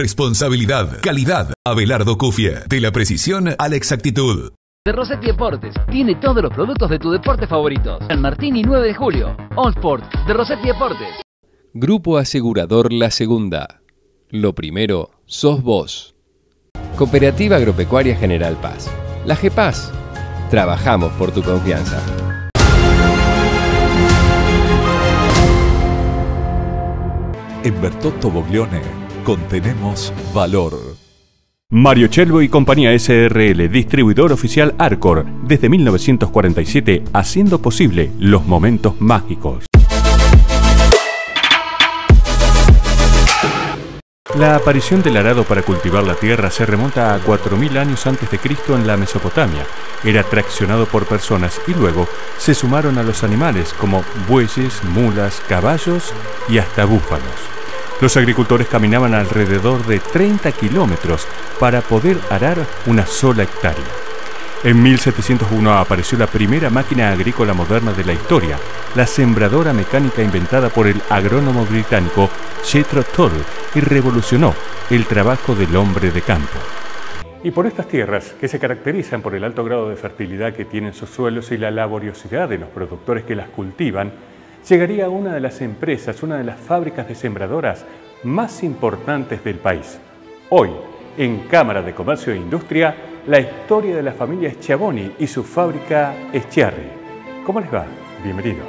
responsabilidad, calidad. Abelardo Cufie, de la precisión a la exactitud. De Rossetti Deportes, tiene todos los productos de tu deporte favoritos. San Martín y 9 de julio. All Sport, de Rossetti Deportes. Grupo Asegurador La Segunda. Lo primero, sos vos. Cooperativa Agropecuaria General Paz. La GEPAZ. Trabajamos por tu confianza. En Bertotto Boglione contenemos valor. Mario Chelbo y Compañía SRL, distribuidor oficial Arcor, desde 1947, haciendo posible los momentos mágicos. La aparición del arado para cultivar la tierra se remonta a 4000 años antes de Cristo en la Mesopotamia. Era traccionado por personas y luego se sumaron a los animales como bueyes, mulas, caballos y hasta búfalos. Los agricultores caminaban alrededor de 30 kilómetros para poder arar una sola hectárea. En 1701 apareció la primera máquina agrícola moderna de la historia, la sembradora mecánica inventada por el agrónomo británico Jethro Tull, y revolucionó el trabajo del hombre de campo. Y por estas tierras, que se caracterizan por el alto grado de fertilidad que tienen sus suelos y la laboriosidad de los productores que las cultivan, llegaría una de las empresas, una de las fábricas de sembradoras más importantes del país. Hoy, en Cámara de Comercio e Industria, la historia de la familia Schiavoni y su fábrica Schiarri. ¿Cómo les va? Bienvenidos.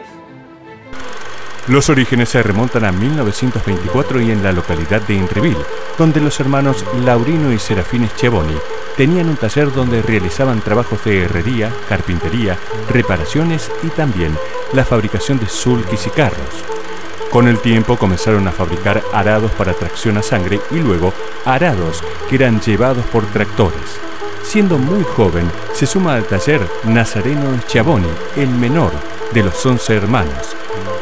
Los orígenes se remontan a 1924 y en la localidad de Inreville, donde los hermanos Laurino y Serafín Schiavoni tenían un taller donde realizaban trabajos de herrería, carpintería, reparaciones y también la fabricación de sulkis y carros. Con el tiempo comenzaron a fabricar arados para tracción a sangre y luego arados que eran llevados por tractores. Siendo muy joven, se suma al taller Nazareno Schiavoni, el menor de los 11 hermanos.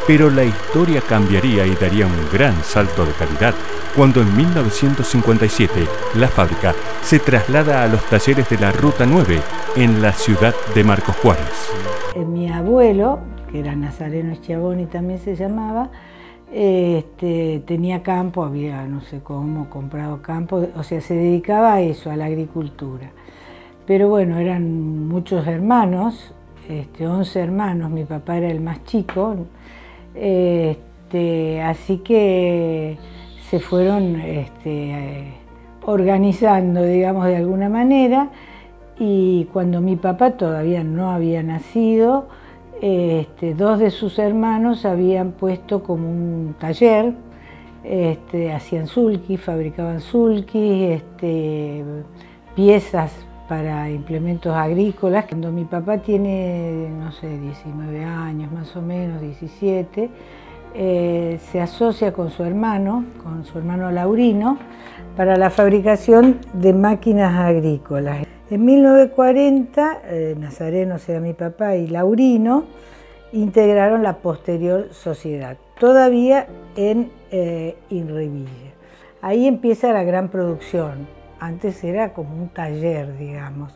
Pero la historia cambiaría y daría un gran salto de calidad cuando en 1957 la fábrica se traslada a los talleres de la Ruta 9 en la ciudad de Marcos Juárez. Mi abuelo, que era Nazareno Schiavoni también se llamaba, tenía campo, había no sé cómo comprado campo, o sea, se dedicaba a eso, a la agricultura. Pero bueno, eran muchos hermanos, 11 hermanos, mi papá era el más chico, así que se fueron organizando, digamos, de alguna manera, y cuando mi papá todavía no había nacido, dos de sus hermanos habían puesto como un taller, hacían sulkis, fabricaban sulkis, piezas para implementos agrícolas. Cuando mi papá tiene, no sé, 19 años más o menos, 17, se asocia con su hermano Laurino, para la fabricación de máquinas agrícolas. En 1940, Nazareno, o sea, mi papá, y Laurino integraron la posterior sociedad, todavía en Inreville. Ahí empieza la gran producción. Antes era como un taller, digamos.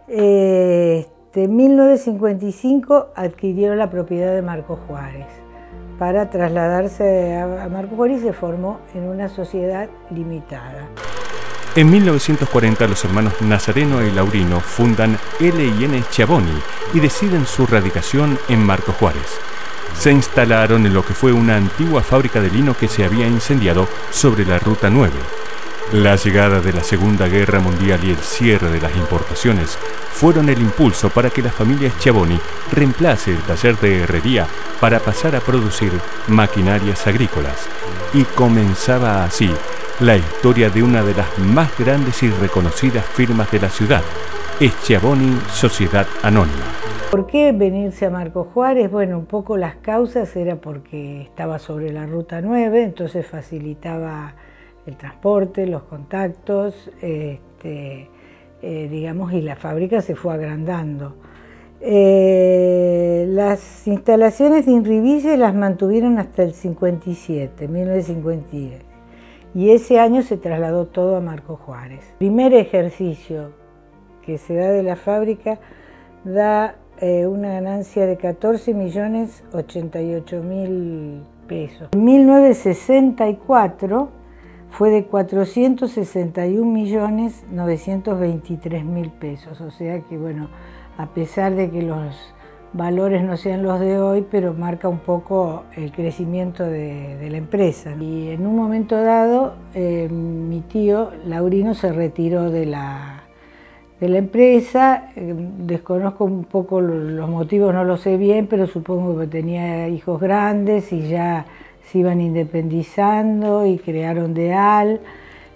En 1955 adquirió la propiedad de Marcos Juárez para trasladarse a Marcos Juárez y se formó en una sociedad limitada. En 1940 los hermanos Nazareno y Laurino fundan L&N Schiavoni y deciden su radicación en Marcos Juárez. Se instalaron en lo que fue una antigua fábrica de lino que se había incendiado sobre la Ruta 9. La llegada de la Segunda Guerra Mundial y el cierre de las importaciones fueron el impulso para que la familia Schiavoni reemplace el taller de herrería para pasar a producir maquinarias agrícolas. Y comenzaba así la historia de una de las más grandes y reconocidas firmas de la ciudad, Schiavoni Sociedad Anónima. ¿Por qué venirse a Marcos Juárez? Bueno, un poco las causas era porque estaba sobre la Ruta 9, entonces facilitaba el transporte, los contactos, digamos, y la fábrica se fue agrandando. Las instalaciones de Inreville las mantuvieron hasta el 57, 1957, y ese año se trasladó todo a Marcos Juárez. El primer ejercicio que se da de la fábrica da una ganancia de 14.088.000 pesos. En 1964 fue de 461.923.000 pesos. O sea que, bueno, a pesar de que los valores no sean los de hoy, pero marca un poco el crecimiento de la empresa. Y en un momento dado, mi tío Laurino se retiró de la empresa. Desconozco un poco los motivos, no lo sé bien, pero supongo que tenía hijos grandes y ya se iban independizando y crearon DEAL.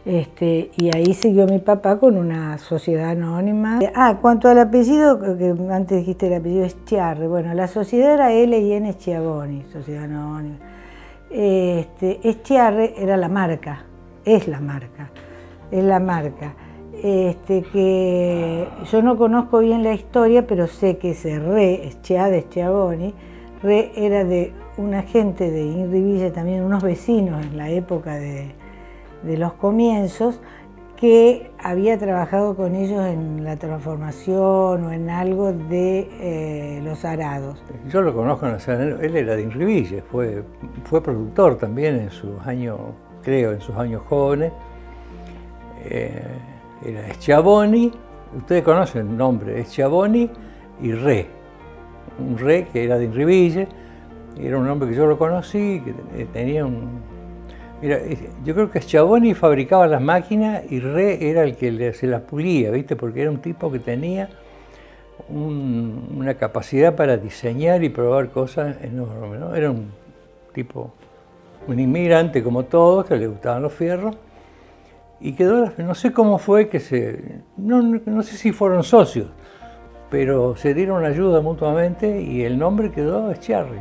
Y ahí siguió mi papá con una sociedad anónima. Cuanto al apellido, que antes dijiste el apellido es Schiarri, bueno, la sociedad era L&N Schiavoni, sociedad anónima. Schiarri era la marca, es la marca. Que yo no conozco bien la historia, pero sé que ese Re, Schiavoni, Re era de una gente de Inriville, también unos vecinos en la época de los comienzos, que había trabajado con ellos en la transformación o en algo de los arados. Yo lo conozco, él era de Inriville, fue productor también en sus años, creo, en sus años jóvenes. Era Schiavoni, ustedes conocen el nombre, Schiavoni y Re. Un Re que era de Inriville, era un hombre que yo lo conocí, que tenía un... Mira, yo creo que Schiavoni fabricaba las máquinas y Re era el que se las pulía, ¿viste? Porque era un tipo que tenía una capacidad para diseñar y probar cosas enormes, ¿no? Era un tipo, un inmigrante como todos, que le gustaban los fierros. Y quedó, no sé cómo fue que no sé si fueron socios, pero se dieron ayuda mutuamente y el nombre quedó Schiarri.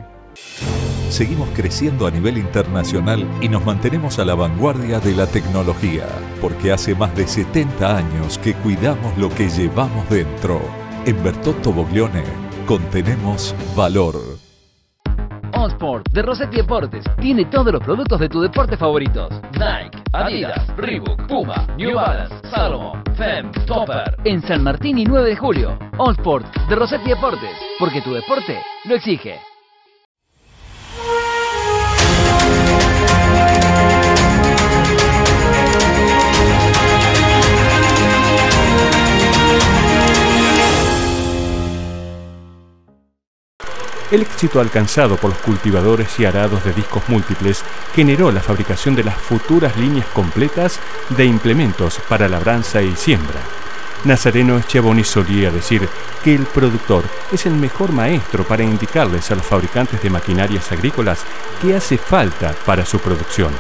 Seguimos creciendo a nivel internacional y nos mantenemos a la vanguardia de la tecnología, porque hace más de 70 años que cuidamos lo que llevamos dentro. En Bertotto Boglione contenemos valor. Allsport de Rossetti Deportes tiene todos los productos de tus deportes favoritos. Nike, Adidas, Reebok, Puma, New Balance, Salomon, Fem, Topper. En San Martín y 9 de julio. Allsport de Rossetti Deportes, porque tu deporte lo exige. El éxito alcanzado por los cultivadores y arados de discos múltiples generó la fabricación de las futuras líneas completas de implementos para labranza y siembra. Nazareno Schiavoni solía decir que el productor es el mejor maestro para indicarles a los fabricantes de maquinarias agrícolas qué hace falta para su producción.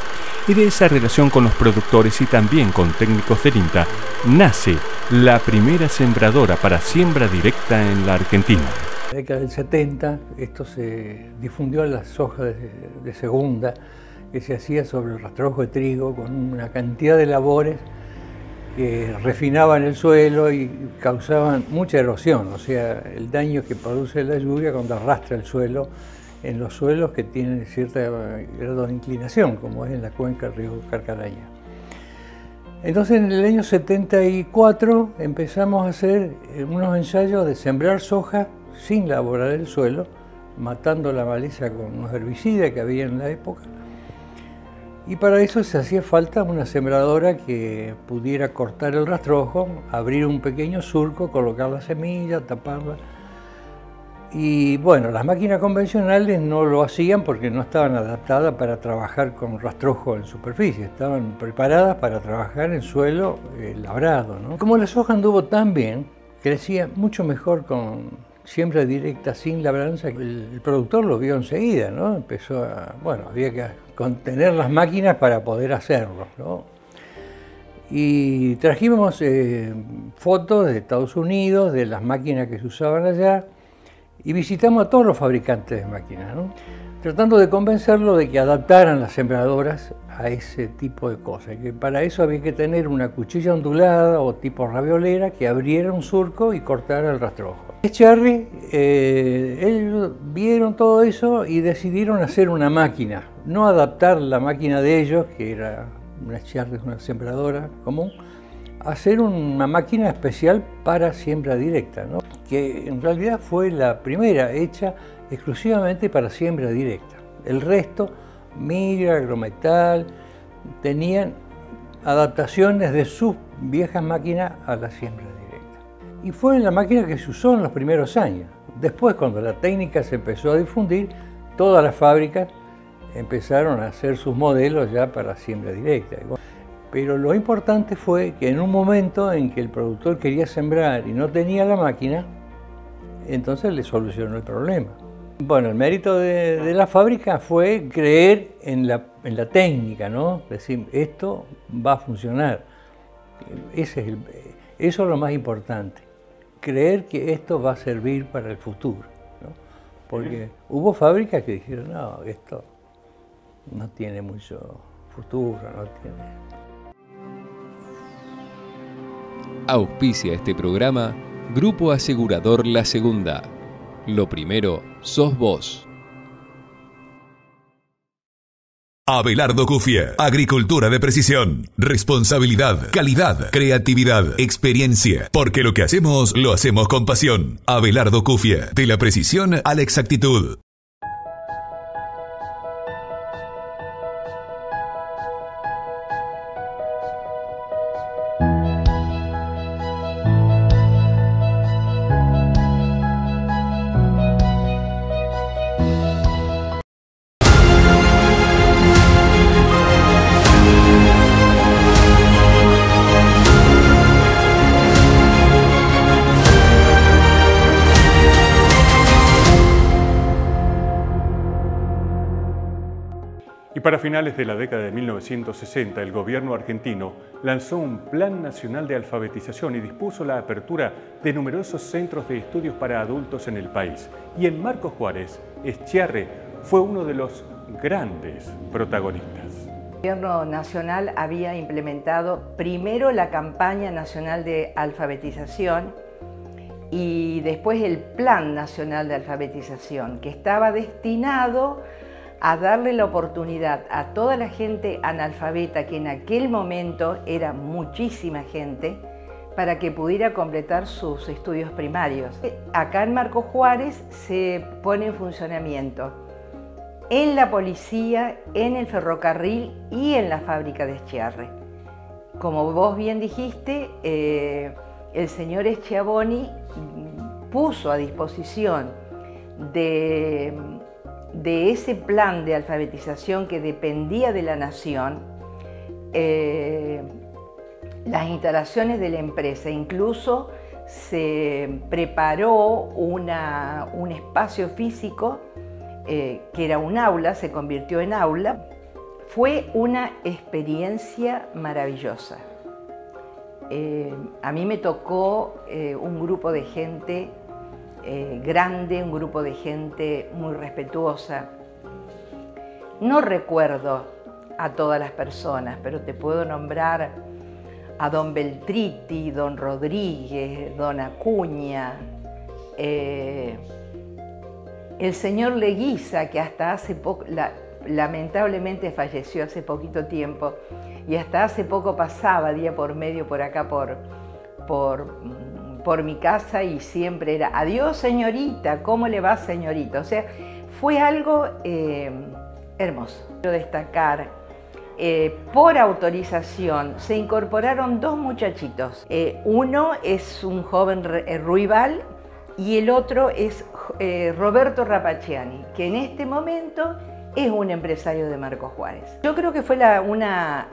Y de esa relación con los productores y también con técnicos del INTA nace la primera sembradora para siembra directa en la Argentina. En la década del 70 esto se difundió en las sojas de segunda que se hacía sobre el rastrojo de trigo con una cantidad de labores que refinaban el suelo y causaban mucha erosión, o sea, el daño que produce la lluvia cuando arrastra el suelo en los suelos que tienen cierto grado de inclinación, como es en la cuenca del río Carcaraña. Entonces en el año 74 empezamos a hacer unos ensayos de sembrar soja sin laborar el suelo, matando la maleza con unos herbicidas que había en la época. Y para eso se hacía falta una sembradora que pudiera cortar el rastrojo, abrir un pequeño surco, colocar la semilla, taparla. Y bueno, las máquinas convencionales no lo hacían porque no estaban adaptadas para trabajar con rastrojo en superficie, estaban preparadas para trabajar en suelo labrado, ¿no? Como la soja anduvo tan bien, crecía mucho mejor con siembra directa sin labranza. El productor lo vio enseguida, ¿no? Empezó a, bueno, había que contener las máquinas para poder hacerlo, ¿no? Y trajimos fotos de Estados Unidos, de las máquinas que se usaban allá, y visitamos a todos los fabricantes de máquinas, ¿no? Tratando de convencerlos de que adaptaran las sembradoras a ese tipo de cosas, que para eso había que tener una cuchilla ondulada o tipo raviolera que abriera un surco y cortara el rastrojo. Schiarri, ellos vieron todo eso y decidieron hacer una máquina, no adaptar la máquina de ellos, que era una Schiarri, una sembradora común, hacer una máquina especial para siembra directa, ¿no? Que en realidad fue la primera hecha exclusivamente para siembra directa. El resto, migra, agrometal, tenían adaptaciones de sus viejas máquinas a la siembra directa. Y fue la máquina que se usó en los primeros años. Después, cuando la técnica se empezó a difundir, todas las fábricas empezaron a hacer sus modelos ya para siembra directa. Pero lo importante fue que en un momento en que el productor quería sembrar y no tenía la máquina, entonces le solucionó el problema. Bueno, el mérito de la fábrica fue creer en la técnica, ¿no? Decir, esto va a funcionar. Eso es lo más importante. Creer que esto va a servir para el futuro, ¿no? Porque hubo fábricas que dijeron, no, esto no tiene mucho futuro, no tiene... Auspicia este programa Grupo Asegurador La Segunda. Lo primero sos vos. Abelardo Cufia, agricultura de precisión, responsabilidad, calidad, creatividad, experiencia, porque lo que hacemos, lo hacemos con pasión. Abelardo Cufia, de la precisión a la exactitud. Para finales de la década de 1960, el gobierno argentino lanzó un Plan Nacional de Alfabetización y dispuso la apertura de numerosos centros de estudios para adultos en el país. Y en Marcos Juárez, Schiarre fue uno de los grandes protagonistas. El gobierno nacional había implementado primero la campaña nacional de alfabetización y después el Plan Nacional de Alfabetización, que estaba destinado a darle la oportunidad a toda la gente analfabeta, que en aquel momento era muchísima gente, para que pudiera completar sus estudios primarios. Acá en Marcos Juárez se pone en funcionamiento en la policía, en el ferrocarril y en la fábrica de Schiarre. Como vos bien dijiste, el señor Schiavoni puso a disposición de ese plan de alfabetización que dependía de la nación, las instalaciones de la empresa. Incluso se preparó un espacio físico que era un aula, se convirtió en aula. Fue una experiencia maravillosa. A mí me tocó un grupo de gente grande, un grupo de gente muy respetuosa. No recuerdo a todas las personas, pero te puedo nombrar a don Beltriti, don Rodríguez, don Acuña, el señor Leguiza, que hasta hace poco, lamentablemente falleció hace poquito tiempo, y hasta hace poco pasaba día por medio por acá, por mi casa, y siempre era, adiós señorita, ¿cómo le va señorita? O sea, fue algo hermoso. Quiero destacar, por autorización se incorporaron dos muchachitos. Uno es un joven Ruibal y el otro es Roberto Rapaciani, que en este momento es un empresario de Marcos Juárez. Yo creo que fue una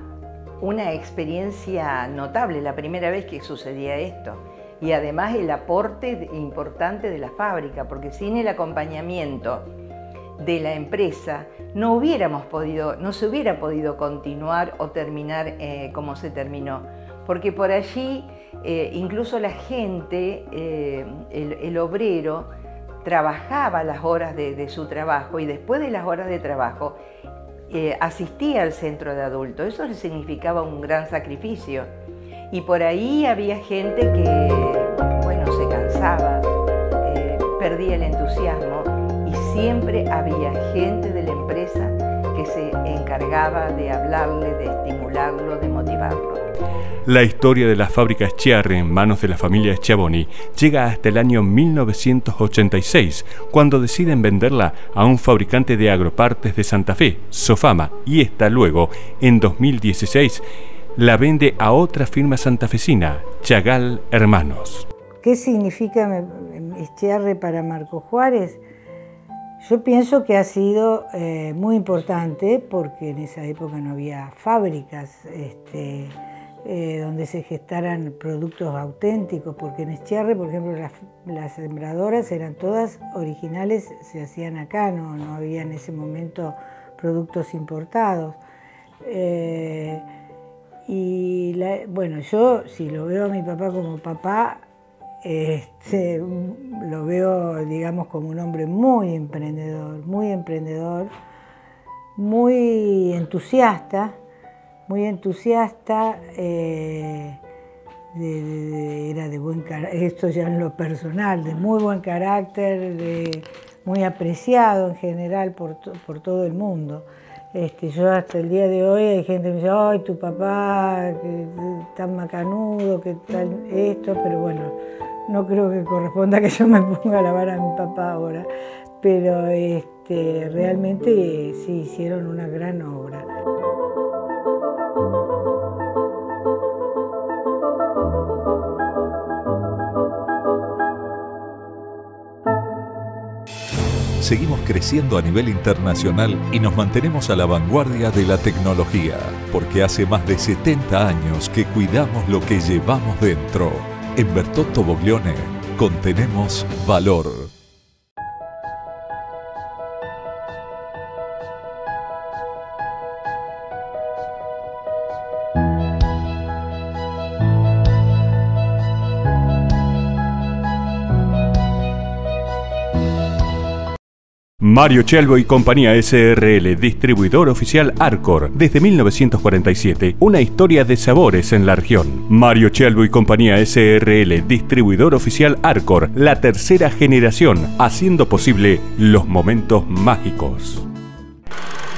experiencia notable, la primera vez que sucedía esto. Y además el aporte importante de la fábrica, porque sin el acompañamiento de la empresa no se hubiera podido continuar o terminar como se terminó. Porque por allí incluso la gente, el obrero, trabajaba las horas de su trabajo y después de las horas de trabajo asistía al centro de adultos. Eso le significaba un gran sacrificio. Y por ahí había gente que, bueno, se cansaba, perdía el entusiasmo, y siempre había gente de la empresa que se encargaba de hablarle, de estimularlo, de motivarlo. La historia de la fábrica Schiarre en manos de la familia Schiavoni llega hasta el año 1986, cuando deciden venderla a un fabricante de agropartes de Santa Fe, Sofama, y esta luego, en 2016, la vende a otra firma santafesina, Chagall Hermanos. ¿Qué significa Escharre para Marco Juárez? Yo pienso que ha sido muy importante porque en esa época no había fábricas donde se gestaran productos auténticos, porque en Escharre, por ejemplo, las sembradoras eran todas originales, se hacían acá, no había en ese momento productos importados. Bueno, yo si lo veo a mi papá como papá, lo veo, digamos, como un hombre muy emprendedor, muy entusiasta, era de buen carácter, esto ya en lo personal, de muy buen carácter, muy apreciado en general por todo el mundo. Yo hasta el día de hoy hay gente que me dice, ay, tu papá, que tan macanudo, que tal esto, pero bueno, no creo que corresponda que yo me ponga a alabar a mi papá ahora, pero realmente sí hicieron una gran obra. Seguimos creciendo a nivel internacional y nos mantenemos a la vanguardia de la tecnología, porque hace más de 70 años que cuidamos lo que llevamos dentro. En Bertotto Boglione contenemos valor. Mario Chelbo y Compañía SRL, distribuidor oficial Arcor, desde 1947, una historia de sabores en la región. Mario Chelbo y Compañía SRL, distribuidor oficial Arcor, la tercera generación, haciendo posible los momentos mágicos.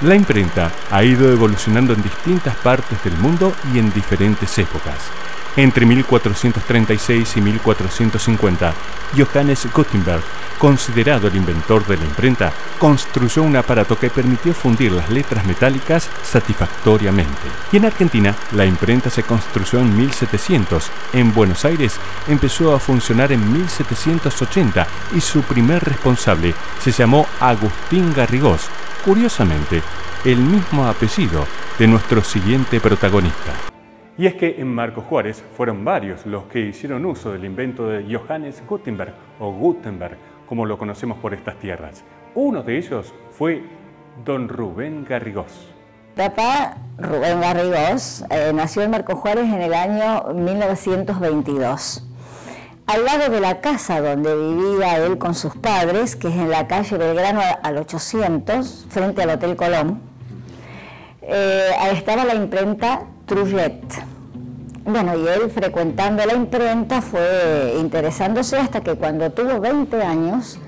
La imprenta ha ido evolucionando en distintas partes del mundo y en diferentes épocas. Entre 1436 y 1450, Johannes Gutenberg, considerado el inventor de la imprenta, construyó un aparato que permitió fundir las letras metálicas satisfactoriamente. Y en Argentina, la imprenta se construyó en 1700. En Buenos Aires empezó a funcionar en 1780 y su primer responsable se llamó Agustín Garrigós, curiosamente, el mismo apellido de nuestro siguiente protagonista. Y es que en Marco Juárez fueron varios los que hicieron uso del invento de Johannes Gutenberg, o Gutenberg, como lo conocemos por estas tierras. Uno de ellos fue don Rubén Garrigós. Papá, Rubén Garrigós, nació en Marco Juárez en el año 1922. Al lado de la casa donde vivía él con sus padres, que es en la calle Belgrano al 800, frente al Hotel Colón, estaba la imprenta Trullet. Bueno, y él frecuentando la imprenta fue interesándose hasta que cuando tuvo 20 años,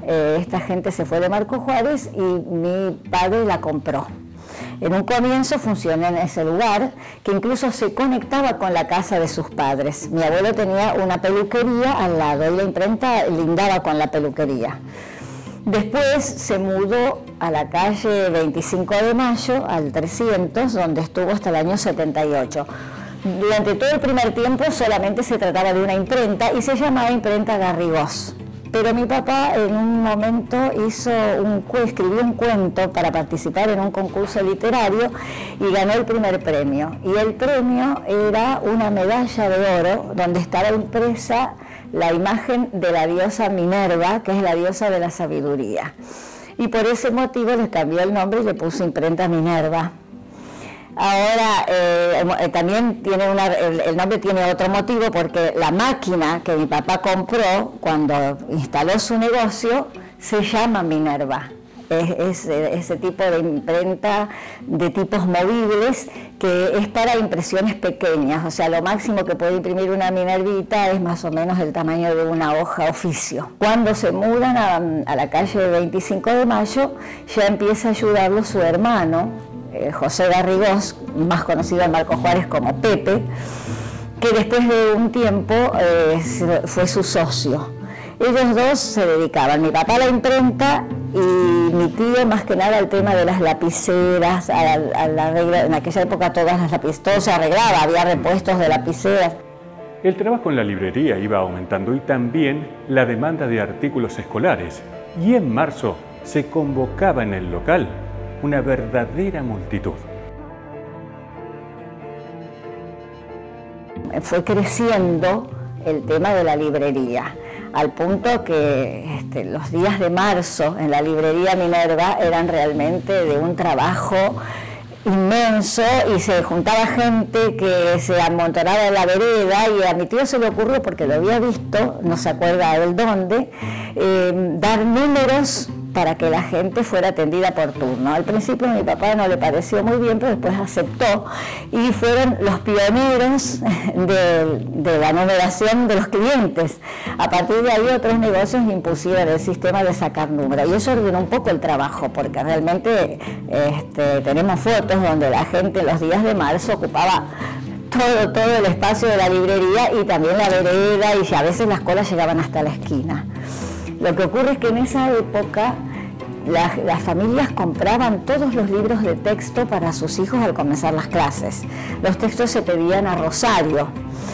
esta gente se fue de Marco Juárez y mi padre la compró. En un comienzo funcionó en ese lugar, que incluso se conectaba con la casa de sus padres. Mi abuelo tenía una peluquería al lado y la imprenta lindaba con la peluquería. Después se mudó a la calle 25 de Mayo, al 300, donde estuvo hasta el año 78. Durante todo el primer tiempo solamente se trataba de una imprenta y se llamaba Imprenta Garrigós. Pero mi papá en un momento escribió un cuento para participar en un concurso literario y ganó el primer premio. Y el premio era una medalla de oro donde estaba impresa la imagen de la diosa Minerva, que es la diosa de la sabiduría. Y por ese motivo le cambió el nombre y le puso Imprenta Minerva. Ahora también tiene el nombre tiene otro motivo, porque la máquina que mi papá compró cuando instaló su negocio se llama Minerva. Es ese tipo de imprenta de tipos movibles que es para impresiones pequeñas, o sea, lo máximo que puede imprimir una Minervita es más o menos el tamaño de una hoja oficio. Cuando se mudan a la calle 25 de Mayo, ya empieza a ayudarlo su hermano, José Garrigós, más conocido en Marco Juárez como Pepe, que después de un tiempo fue su socio. Ellos dos se dedicaban, mi papá a la imprenta y mi tío más que nada al tema de las lapiceras, a la regla, en aquella época todas las lapiceras, todo se arreglaba, había repuestos de lapiceras. El trabajo en la librería iba aumentando y también la demanda de artículos escolares. Y en marzo se convocaba en el local una verdadera multitud. Fue creciendo el tema de la librería, al punto que los días de marzo en la librería Minerva eran realmente de un trabajo inmenso y se juntaba gente que se amontonaba en la vereda y a mi tío se le ocurrió, porque lo había visto, no se acuerda él dónde, dar números para que la gente fuera atendida por turno. Al principio a mi papá no le pareció muy bien, pero después aceptó y fueron los pioneros de la numeración de los clientes. A partir de ahí otros negocios impusieron el sistema de sacar números y eso ordenó un poco el trabajo, porque realmente tenemos fotos donde la gente los días de marzo ocupaba todo el espacio de la librería y también la vereda, y a veces las colas llegaban hasta la esquina. Lo que ocurre es que en esa época las familias compraban todos los libros de texto para sus hijos al comenzar las clases. Los textos se pedían a Rosario.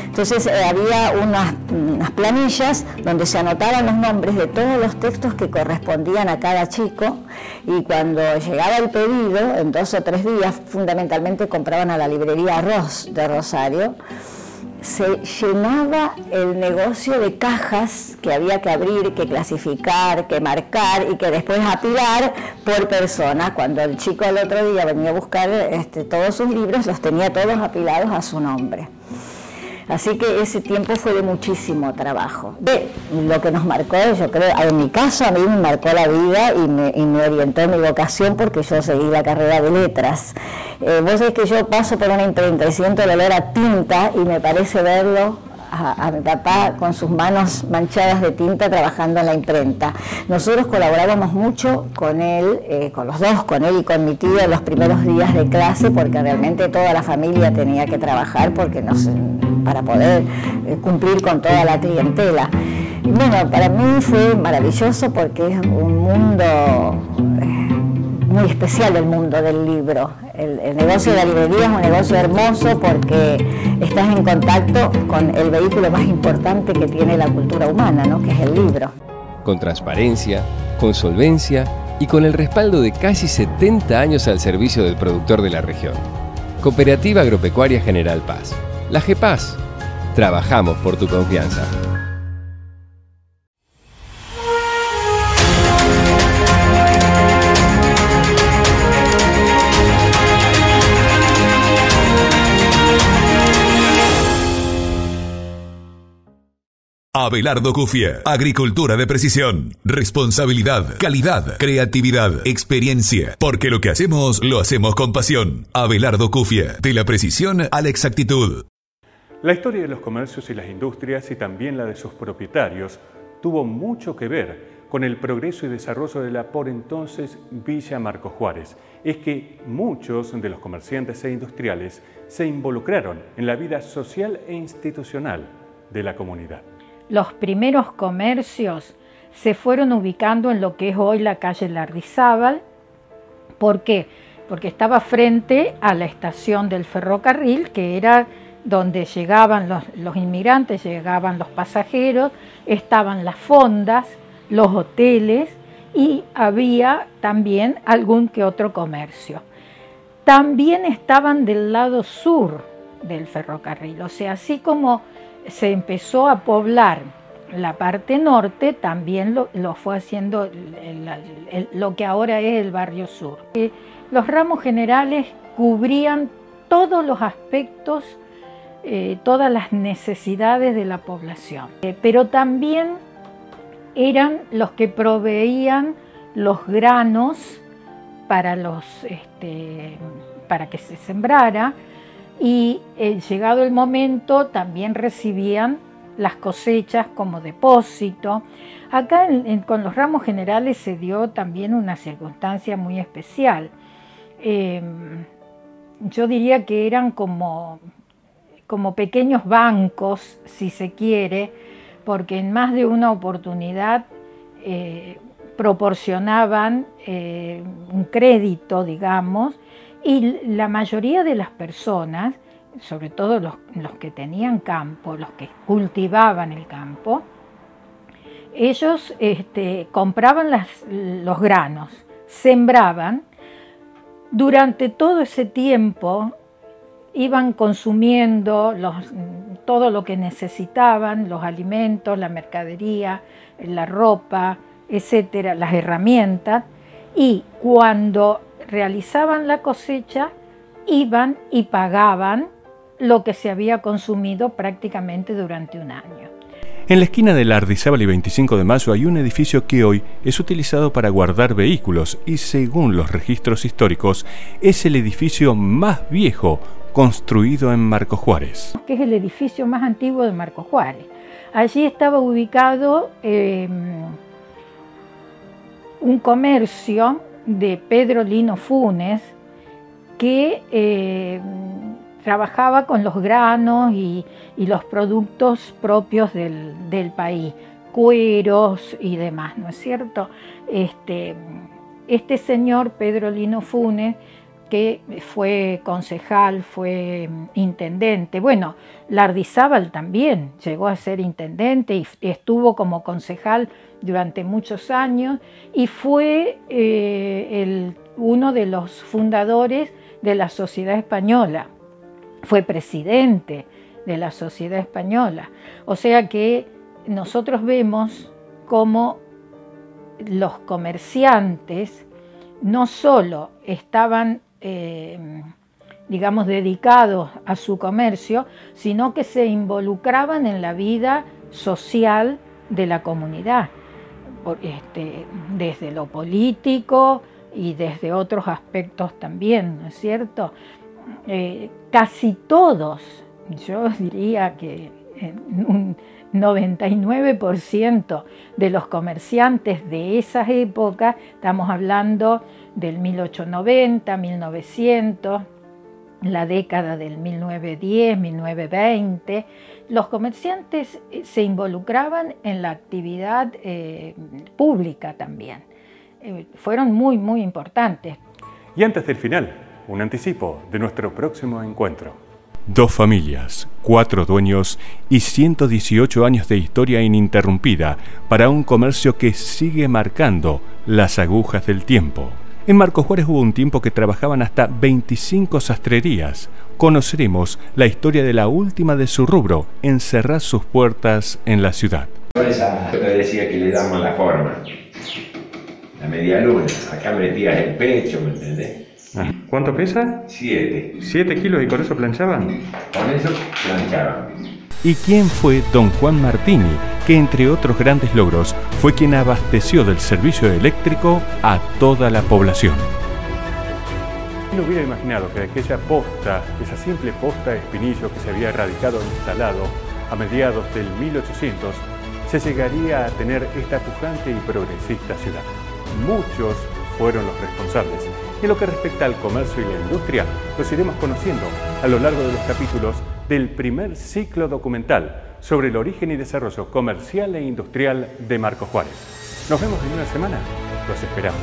Entonces había unas planillas donde se anotaban los nombres de todos los textos que correspondían a cada chico, y cuando llegaba el pedido, en 2 o 3 días, fundamentalmente compraban a la librería Arroz de Rosario. Se llenaba el negocio de cajas que había que abrir, que clasificar, que marcar y que después apilar por persona. Cuando el chico el otro día venía a buscar todos sus libros, los tenía todos apilados a su nombre. Así que ese tiempo fue de muchísimo trabajo. Lo que nos marcó, yo creo, en mi caso a mí me marcó la vida y me orientó en mi vocación, porque yo seguí la carrera de letras. Vos sabés que yo paso por una imprenta y siento el olor a tinta y me parece verlo a mi papá con sus manos manchadas de tinta trabajando en la imprenta. Nosotros colaborábamos mucho con él, con los dos, con él y con mi tío, en los primeros días de clase, porque realmente toda la familia tenía que trabajar para poder cumplir con toda la clientela. Y bueno, para mí fue maravilloso porque es un mundo muy especial, el mundo del libro. El negocio de la librería es un negocio hermoso porque estás en contacto con el vehículo más importante que tiene la cultura humana, ¿no?, que es el libro. Con transparencia, con solvencia y con el respaldo de casi 70 años al servicio del productor de la región. Cooperativa Agropecuaria General Paz. La GEPAS. Trabajamos por tu confianza. Abelardo Cufie, agricultura de precisión, responsabilidad, calidad, creatividad, experiencia, porque lo que hacemos, lo hacemos con pasión. Abelardo Cufie, de la precisión a la exactitud. La historia de los comercios y las industrias, y también la de sus propietarios, tuvo mucho que ver con el progreso y desarrollo de la por entonces Villa Marcos Juárez. Es que muchos de los comerciantes e industriales se involucraron en la vida social e institucional de la comunidad. Los primeros comercios se fueron ubicando en lo que es hoy la calle Lardizábal. ¿Por qué? Porque estaba frente a la estación del ferrocarril, que era donde llegaban los inmigrantes, llegaban los pasajeros, estaban las fondas, los hoteles y había también algún que otro comercio. También estaban del lado sur del ferrocarril, o sea, así como se empezó a poblar la parte norte, también lo fue haciendo lo que ahora es el barrio sur. Los ramos generales cubrían todos los aspectos, todas las necesidades de la población, pero también eran los que proveían los granos para que se sembrara, y llegado el momento también recibían las cosechas como depósito. Acá con los ramos generales se dio también una circunstancia muy especial. Yo diría que eran como pequeños bancos, si se quiere, porque en más de una oportunidad proporcionaban un crédito, digamos, y la mayoría de las personas, sobre todo los que tenían campo, los que cultivaban el campo, ellos compraban los granos, sembraban, durante todo ese tiempo iban consumiendo todo lo que necesitaban, los alimentos, la mercadería, la ropa, etcétera, las herramientas, y cuando realizaban la cosecha iban y pagaban lo que se había consumido prácticamente durante un año. En la esquina de Lardizábal y 25 de Mayo hay un edificio que hoy es utilizado para guardar vehículos y, según los registros históricos, es el edificio más viejo construido en Marcos Juárez. Que es el edificio más antiguo de Marcos Juárez. Allí estaba ubicado un comercio de Pedro Lino Funes que trabajaba con los granos y los productos propios del país, cueros y demás, ¿no es cierto? Este señor Pedro Lino Funes, que fue concejal, fue intendente, bueno, Lardizábal también llegó a ser intendente y estuvo como concejal durante muchos años y fue uno de los fundadores de la Sociedad Española, fue presidente de la Sociedad Española. O sea que nosotros vemos cómo los comerciantes no solo estaban digamos, dedicados a su comercio, sino que se involucraban en la vida social de la comunidad, desde lo político y desde otros aspectos también, ¿no es cierto? Casi todos, yo diría que un 99% de los comerciantes de esas épocas, estamos hablando del 1890, 1900, la década del 1910, 1920, los comerciantes se involucraban en la actividad pública también. Fueron muy, muy importantes. Y antes del final, un anticipo de nuestro próximo encuentro. 2 familias, 4 dueños y 118 años de historia ininterrumpida para un comercio que sigue marcando las agujas del tiempo. En Marcos Juárez hubo un tiempo que trabajaban hasta 25 sastrerías. Conoceremos la historia de la última de su rubro en cerrar sus puertas en la ciudad. Esa yo te decía que le damos la forma, la media luna. Acá metías el pecho, ¿me entendés? ¿Cuánto pesa? 7. 7 kilos y con eso planchaban. Con eso planchaban. ¿Y quién fue don Juan Martini, que entre otros grandes logros fue quien abasteció del servicio eléctrico a toda la población? No hubiera imaginado que de aquella posta, esa simple posta de espinillo que se había erradicado e instalado a mediados del 1800, se llegaría a tener esta pujante y progresista ciudad. Muchos fueron los responsables. En lo que respecta al comercio y la industria, los iremos conociendo a lo largo de los capítulos del primer ciclo documental sobre el origen y desarrollo comercial e industrial de Marcos Juárez. Nos vemos en una semana. Los esperamos.